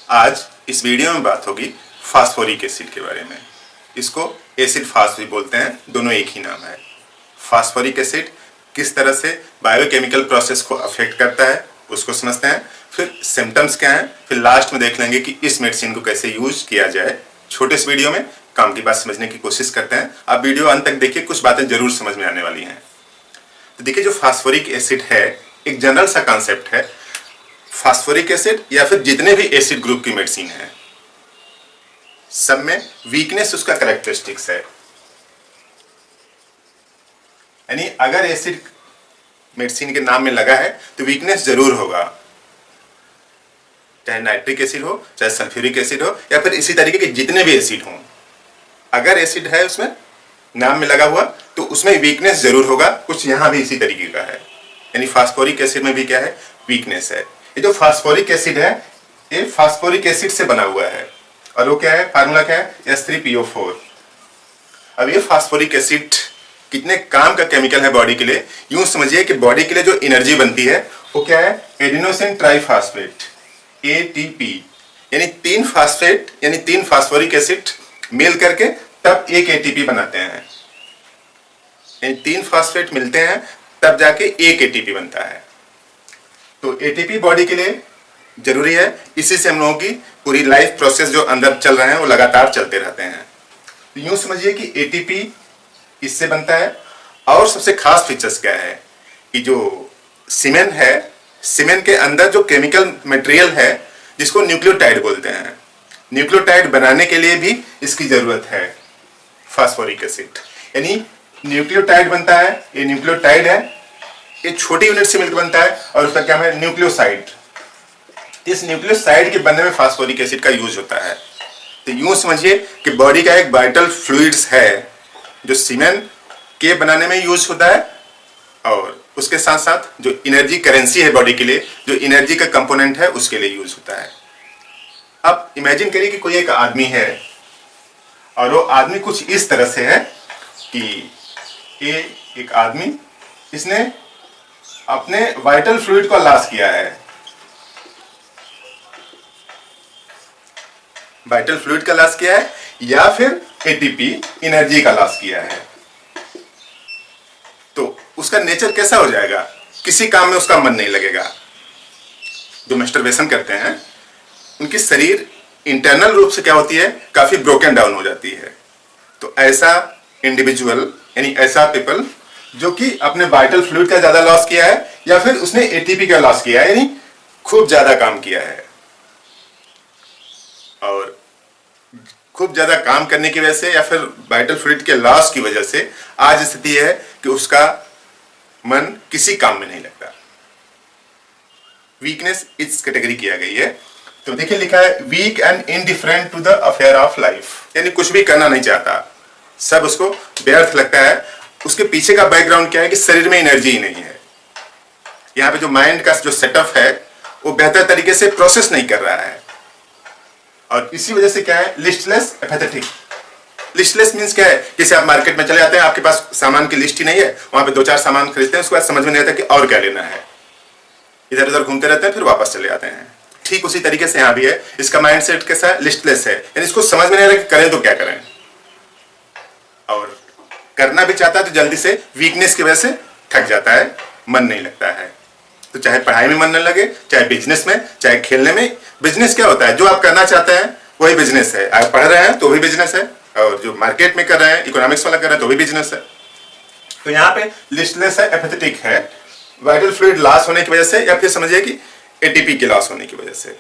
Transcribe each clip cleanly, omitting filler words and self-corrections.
आज इस वीडियो में बात होगी फास्फोरिक एसिड के बारे में। इसको एसिड फास्ट भी बोलते हैं, दोनों एक ही नाम है। फास्फोरिक एसिड किस तरह से बायोकेमिकल प्रोसेस को अफेक्ट करता है उसको समझते हैं, फिर सिम्टम्स क्या हैं, फिर लास्ट में देख लेंगे कि इस मेडिसिन को कैसे यूज किया जाए। छोटे इस वीडियो में काम की बात समझने की कोशिश करते हैं। आप वीडियो अंत तक देखिए, कुछ बातें जरूर समझ में आने वाली हैं। तो देखिए, जो फास्फोरिक एसिड है एक जनरल सा कॉन्सेप्ट है। फास्फोरिक एसिड या फिर जितने भी एसिड ग्रुप की मेडिसिन है, सब में वीकनेस उसका कैरेक्टरिस्टिक्स है। यानी अगर एसिड मेडिसिन के नाम में लगा है तो वीकनेस जरूर होगा, चाहे नाइट्रिक एसिड हो, चाहे सल्फ्यूरिक एसिड हो, या फिर इसी तरीके के जितने भी एसिड हों। अगर एसिड है उसमें नाम में लगा हुआ तो उसमें वीकनेस जरूर होगा। कुछ यहां भी इसी तरीके का है। यानी फास्फोरिक एसिड में भी क्या है, वीकनेस है। ये जो फास्फोरिक एसिड है ये फास्फोरिक एसिड से बना हुआ है, और वो क्या है, फार्मूला क्या है, H3PO4। अब ये फास्फोरिक एसिड कितने काम का केमिकल है बॉडी के लिए, यूं समझिए कि बॉडी के लिए जो एनर्जी बनती है वो क्या है, एडिनोसिन ट्राइफॉस्फेट ATP। यानी तीन फास्फोरिक एसिड मिल करके तब एक ATP बनाते हैं। यानी 3 फास्फेट मिलते हैं तब जाके एक ATP बनता है। तो ATP बॉडी के लिए जरूरी है। इसी से हम लोगों की पूरी लाइफ प्रोसेस जो अंदर चल रहे हैं वो लगातार चलते रहते हैं। तो यूं समझिए कि ATP इससे बनता है। और सबसे खास फीचर्स क्या है कि जो सीमेन है, सीमेन के अंदर जो केमिकल मटेरियल है जिसको न्यूक्लियोटाइड बोलते हैं, न्यूक्लियोटाइड बनाने के लिए भी इसकी जरूरत है फास्फोरिक एसिड। यानी न्यूक्लियोटाइड बनता है, ये न्यूक्लियोटाइड है, ये छोटी यूनिट से मिलकर बनता है, और उसका क्या है, न्यूक्लियोसाइड। इस न्यूक्लियोसाइड के बनने में फास्फोरिक एसिड का यूज होता है। तो यूं समझिए कि बॉडी का एक वाइटल फ्लूइड्स है जो सीमेन के बनाने में यूज होता है, और उसके साथ साथ जो एनर्जी करेंसी है बॉडी के लिए, जो एनर्जी का कंपोनेंट है उसके लिए यूज होता है। अब इमेजिन करिए कि कोई एक आदमी है और वो आदमी कुछ इस तरह से है कि ये एक आदमी, इसने अपने वाइटल फ्लूइड को लॉस किया है, वाइटल फ्लूइड का लॉस किया है, या फिर ATP एनर्जी का लॉस किया है। तो उसका नेचर कैसा हो जाएगा, किसी काम में उसका मन नहीं लगेगा। जो मैस्टरबेशन करते हैं उनकी शरीर इंटरनल रूप से क्या होती है, काफी ब्रोकन डाउन हो जाती है। तो ऐसा इंडिविजुअल यानी ऐसा पीपल जो कि अपने वाइटल फ्लूइड का ज्यादा लॉस किया है, या फिर उसने ATP का लॉस किया है, यानी खूब ज्यादा काम किया है, और खूब ज्यादा काम करने की वजह से या फिर वाइटल फ्लूइड के लॉस की वजह से आज स्थिति है कि उसका मन किसी काम में नहीं लगता। वीकनेस इस कैटेगरी किया गई है। तो देखिए लिखा है weak and indifferent to the affair of life. यानी कुछ भी करना नहीं चाहता, सब उसको व्यर्थ लगता है। उसके पीछे का बैकग्राउंड क्या है कि शरीर में एनर्जी ही नहीं है। यहाँ पे जो माइंड का जो सेटअप है वो बेहतर तरीके से प्रोसेस नहीं कर रहा है, और इसी वजह से क्या है, लिस्टलेस एपैथेटिक। लिस्टलेस मींस क्या है, जैसे आप मार्केट में चले जाते हैं, आपके पास सामान की लिस्ट ही नहीं है, वहां पे 2-4 सामान खरीदते हैं, उसके बाद समझ में नहीं आता कि और क्या लेना है, इधर उधर घूमते रहते हैं, फिर वापस चले जाते हैं। ठीक उसी तरीके से यहाँ भी है, इसका माइंडसेट कैसा है, लिस्टलेस है। यानी इसको समझ में नहीं आ रहा कि करें तो क्या करें, और करना भी चाहता है तो जल्दी से वीकनेस की वजह से थक जाता है, मन नहीं लगता है। तो चाहे पढ़ाई में मन न लगे, चाहे बिजनेस में, चाहे खेलने में। बिजनेस क्या होता है, जो आप करना चाहते हैं वही बिजनेस है। आप पढ़ रहे हैं तो भी बिजनेस है, और जो मार्केट में कर रहे हैं, इकोनॉमिक्स वाला कर रहे हैं तो भी बिजनेस है। तो यहाँ पे लिस्टलेस है, एपैथेटिक है, वाइटल फ्लूइड लॉस होने की वजह से, या फिर समझिए कि ATP के लॉस होने की वजह से।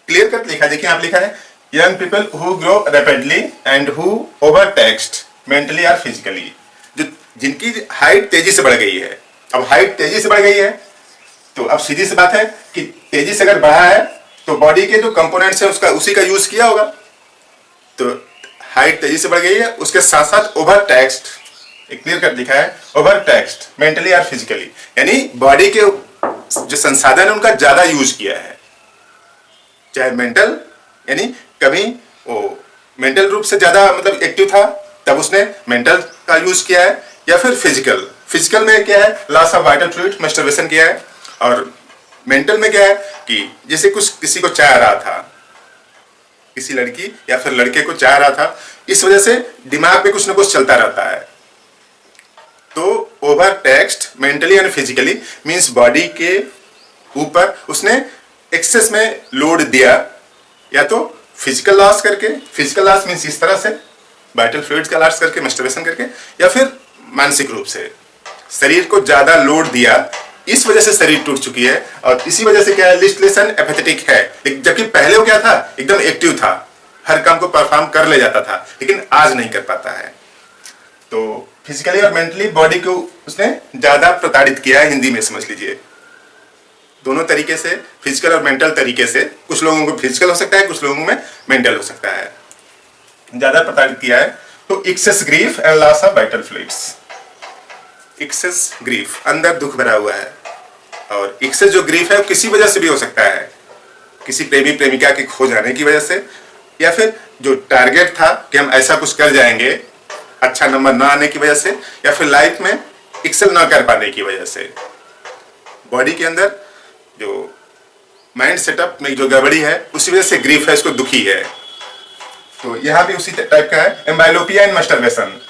क्लियर कट लिखा, देखिए आप लिखा है young people who grow rapidly and who overtaxed mentally और फिजिकली। जो जिनकी हाइट तेजी से बढ़ गई है, अब हाइट तेजी से बढ़ गई है तो अब सीधी सी बात है कि तेजी से अगर बढ़ा है तो बॉडी के जो कंपोनेंट्स है उसका उसी का यूज किया होगा। तो हाइट तेजी से बढ़ गई है, उसके साथ साथ ओवर टैक्स्ड, एक क्लियर कट लिखा है ओवर टैक्स्ड मेंटली और फिजिकली। यानी बॉडी के जो संसाधन है उनका ज्यादा यूज किया है, चाहे मेंटल, यानी कभी वो मेंटल रूप से ज्यादा मतलब एक्टिव था तब उसने मेंटल का यूज किया है, या फिर फिजिकल में क्या है, loss of vital fluid, masturbation किया है। और मेंटल में क्या है कि जैसे कुछ किसी को चाह रहा था किसी लड़की या फिर लड़के को चाह रहा था, इस वजह से दिमाग पे कुछ ना कुछ चलता रहता है। तो over text mentally and physically means body के ऊपर उसने एक्सेस में लोड दिया, या तो फिजिकल लॉस करके, फिजिकल लॉस मीन्स इस तरह से वाइटल फ्लूइड्स का लॉस करके, मस्टरबेशन करके, या फिर मानसिक रूप से शरीर को ज्यादा लोड दिया, इस वजह से शरीर टूट चुकी है। और इसी वजह से क्या है, लिस्टलेस एंड एपेथेटिक है। जबकि पहले वो क्या था, एकदम एक्टिव था, हर काम को परफॉर्म कर ले जाता था, लेकिन आज नहीं कर पाता है। तो फिजिकली और मेंटली बॉडी को उसने ज्यादा प्रताड़ित किया है, हिंदी में समझ लीजिए। दोनों तरीके से, फिजिकल और मेंटल तरीके से, कुछ लोगों को फिजिकल हो सकता है, कुछ लोगों में मेंटल हो सकता है, ज्यादा प्रताड़ित किया है। तो excess grief and loss of vital fluids. Excess grief, अंदर दुख भरा हुआ है, और एक्सेस जो ग्रीफ है वो किसी वजह से भी हो सकता है, किसी प्रेमी प्रेमिका के खो जाने की वजह से, या फिर जो टारगेट था कि हम ऐसा कुछ कर जाएंगे, अच्छा नंबर ना आने की वजह से, या फिर लाइफ में एक्सेल ना कर पाने की वजह से। बॉडी के अंदर जो माइंड सेटअप में जो गड़बड़ी है, उसी वजह से ग्रीफ है, इसको दुखी है। तो यहाँ भी उसी टाइप का है। एम्बाइलोपिया एंड मस्टरबेशन।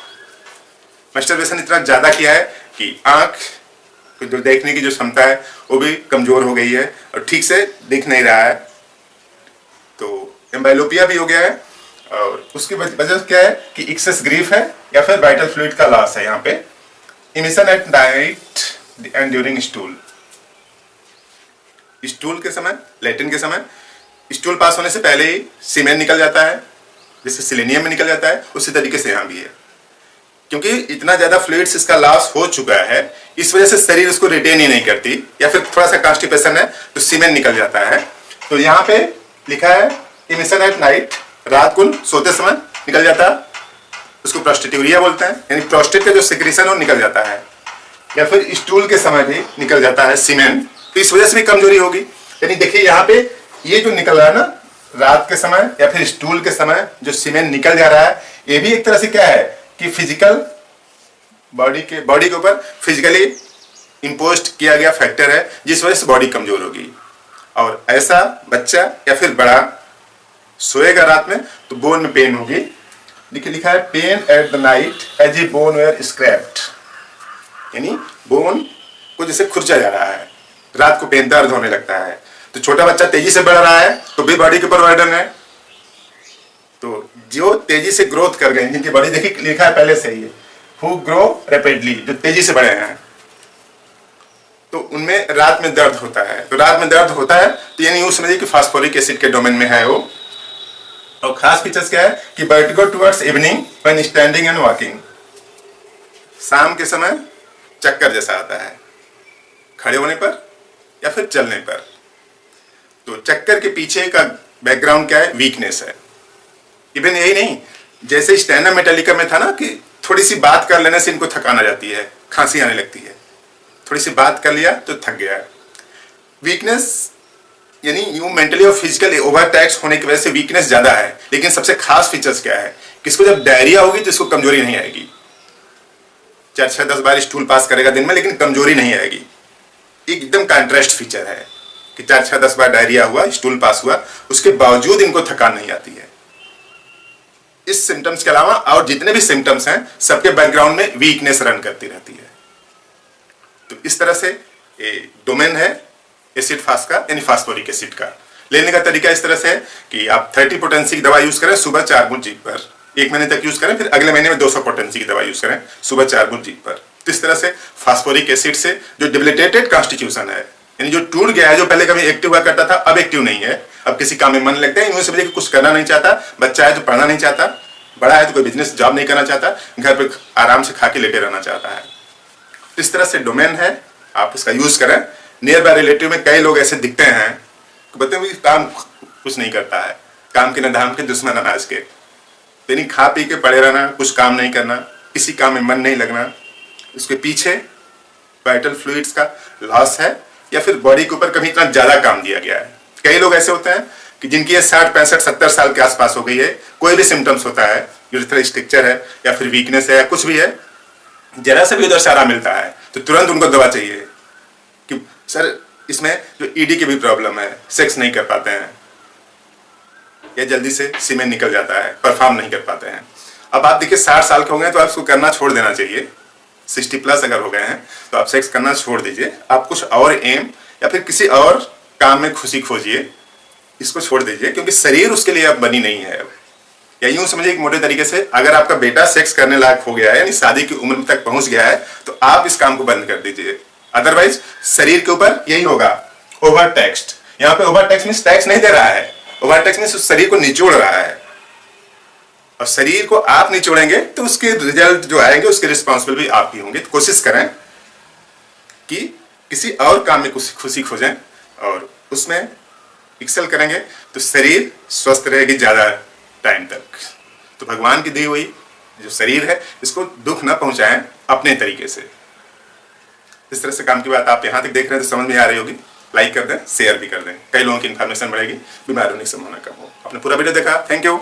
मस्टरबेशन इतना ज्यादा किया है कि आंख जो देखने की जो क्षमता है वो भी कमजोर हो गई है और ठीक से दिख नहीं रहा है। तो एम्बाइलोपिया भी हो गया है, और उसकी वजह क्या है कि एक्सेस ग्रीफ है या फिर वाइटल फ्लूइड का लॉस है। यहाँ पे emission at night and during stool. Stool के समय, लैट्रिन के समय, स्टूल पास होने से पहले ही सीमेन निकल जाता है, जैसे सिलेनियम में निकल जाता है, उसी तरीके से यहाँ भी है। क्योंकि इतना ज्यादा फ्लूइड्स इसका लॉस हो चुका है, इस वजह से शरीर उसको रिटेन ही नहीं करती, या फिर थोड़ा सा कॉन्स्टिपेशन है तो सीमेन निकल जाता है। तो यहाँ पे लिखा है इमिशन एट नाइट, रात को सोते समय निकल जाता है, उसको प्रोस्टेट्यूरिया बोलते हैं, यानी प्रोस्टेट का जो सिक्रीशन हो निकल जाता है, या फिर स्टूल के समय भी निकल जाता है सीमेन। तो इस वजह से भी कमजोरी होगी। यानी देखिए यहाँ पे ये जो निकल रहा है ना, रात के समय या फिर स्टूल के समय जो सीमेन निकल जा रहा है, ये भी एक तरह से क्या है कि फिजिकल बॉडी के ऊपर फिजिकली इंपोज्ड किया गया फैक्टर है, जिस वजह से बॉडी कमजोर होगी। और ऐसा बच्चा या फिर बड़ा सोएगा रात में तो बोन में पेन होगी। देखिए लिखा है pain at the night as a bone were scraped, यानी बोन को जैसे खुरचा जा रहा है, रात को पेन दर्द होने लगता है। तो छोटा बच्चा तेजी से बढ़ रहा है तो भी बॉडी के ऊपर बर्डन है। तो जो तेजी से ग्रोथ कर गए, जिनकी बॉडी देखिए लिखा है पहले से ही, हु ग्रो रैपिडली, जो तेजी से बढ़े हैं, तो उनमें रात में दर्द होता है। तो रात में दर्द होता है तो यानी यूं समझिए कि फास्फोरिक एसिड के डोमेन में है वो। और खास फीचर्स क्या है कि vertigo towards evening when standing and walking. शाम के समय चक्कर जैसा आता है खड़े होने पर या फिर चलने पर। तो चक्कर के पीछे का बैकग्राउंड क्या है, वीकनेस है। इवन यही नहीं, जैसे स्टैंडअप मेटालिका में था ना कि थोड़ी सी बात कर लेने से इनको थकान आ जाती है, खांसी आने लगती है, थोड़ी सी बात कर लिया तो थक गया। वीकनेस यानी यूं मेंटली और फिजिकली ओवर टैक्स होने की वजह से वीकनेस ज्यादा है। लेकिन सबसे खास फीचर्स क्या है कि इसको जब डायरिया होगी तो इसको कमजोरी नहीं आएगी। 4-6-10 बार स्टूल पास करेगा दिन में, लेकिन कमजोरी नहीं आएगी। एकदम कॉन्ट्रास्ट फीचर है कि 4-6-10 बार डायरिया हुआ, स्टूल पास हुआ, उसके बावजूद इनको थकान नहीं आती है। इस सिम्टम्स के अलावा और जितने भी सिम्टम्स हैं, सबके बैकग्राउंड में वीकनेस रन करती रहती है। तो इस तरह से ये डोमेन है एसिड फास्ट का, यानी फास्फोरिक एसिड का। लेने का तरीका इस तरह से है कि आप 30 पोटेंसी की दवा यूज करें सुबह 4 बूंद जीभ पर, 1 महीने तक यूज करें, फिर अगले महीने में 200 पोटेंसी की दवा यूज करें सुबह 4 बूंद जीभ पर। तो इस तरह से फास्फोरिक एसिड से जो डिबिलिटेटेड कॉन्स्टिट्यूशन है, यानी जो टूट गया है, जो पहले कभी एक्टिव हुआ करता था अब एक्टिव नहीं है, अब किसी काम में मन लगता है, यूं समझिए कि कुछ करना नहीं चाहता, बच्चा है तो पढ़ना नहीं चाहता, बड़ा है तो कोई बिजनेस जॉब नहीं करना चाहता, घर पे आराम से खा के लेटे रहना चाहता है। इस तरह से डोमेन है, आप इसका यूज करें। नियर बाय रिलेटिव में कई लोग ऐसे दिखते हैं कि बताए काम कुछ नहीं करता है, काम के न धाम के दुश्मन अनाज के, यानी खा पी के पड़े रहना, कुछ काम नहीं करना, किसी काम में मन नहीं लगना। उसके पीछे वाइटल फ्लूइड्स का लॉस है, या फिर बॉडी के ऊपर कभी इतना ज्यादा काम दिया गया है। कई लोग ऐसे होते हैं कि जिनकी ये 60, 65, 70 साल के आसपास हो गई है, कोई भी सिम्टम्स होता है, यूरिथ्रल स्ट्रक्चर है या फिर वीकनेस है या कुछ भी है, जरा से भी उधर से आराम मिलता है तो तुरंत उनको दवा चाहिए कि सर इसमें जो ईडी की भी प्रॉब्लम है, सेक्स नहीं कर पाते हैं, या जल्दी से सीमेन निकल जाता है, परफॉर्म नहीं कर पाते हैं। अब आप देखिए 60 साल के हो गए तो आप इसको करना छोड़ देना चाहिए। 60 प्लस अगर हो गए हैं तो आप सेक्स करना छोड़ दीजिए। आप कुछ और एम या फिर किसी और काम में खुशी खोजिए, इसको छोड़ दीजिए, क्योंकि शरीर उसके लिए अब बनी नहीं है। या यूं समझिए एक मोटे तरीके से, अगर आपका बेटा सेक्स करने लायक हो गया है, यानी शादी की उम्र तक पहुंच गया है, तो आप इस काम को बंद कर दीजिए। अदरवाइज शरीर के ऊपर यही होगा, ओवर टैक्स्ड। यहाँ पे ओवर टैक्स मीन्स टैक्स नहीं दे रहा है, ओवर टैक्स मीन्स उस शरीर को निचोड़ रहा है। और शरीर को आप निचोड़ेंगे तो उसके रिजल्ट जो आएंगे उसके रिस्पॉन्सिबल भी आप ही होंगे। तो कोशिश करें कि किसी और काम में कुछ खुशी खोजें और उसमें एक्सेल करेंगे तो शरीर स्वस्थ रहेगी ज्यादा टाइम तक। तो भगवान की दी हुई जो शरीर है इसको दुख ना पहुंचाएं अपने तरीके से। इस तरह से काम की बात आप यहां तक देख रहे हैं तो समझ में आ रही होगी। लाइक कर दें, शेयर भी कर दें, कई लोगों की इन्फॉर्मेशन बढ़ेगी, बीमार होने की संभावना कम हो। आपने पूरा वीडियो देखा, थैंक यू।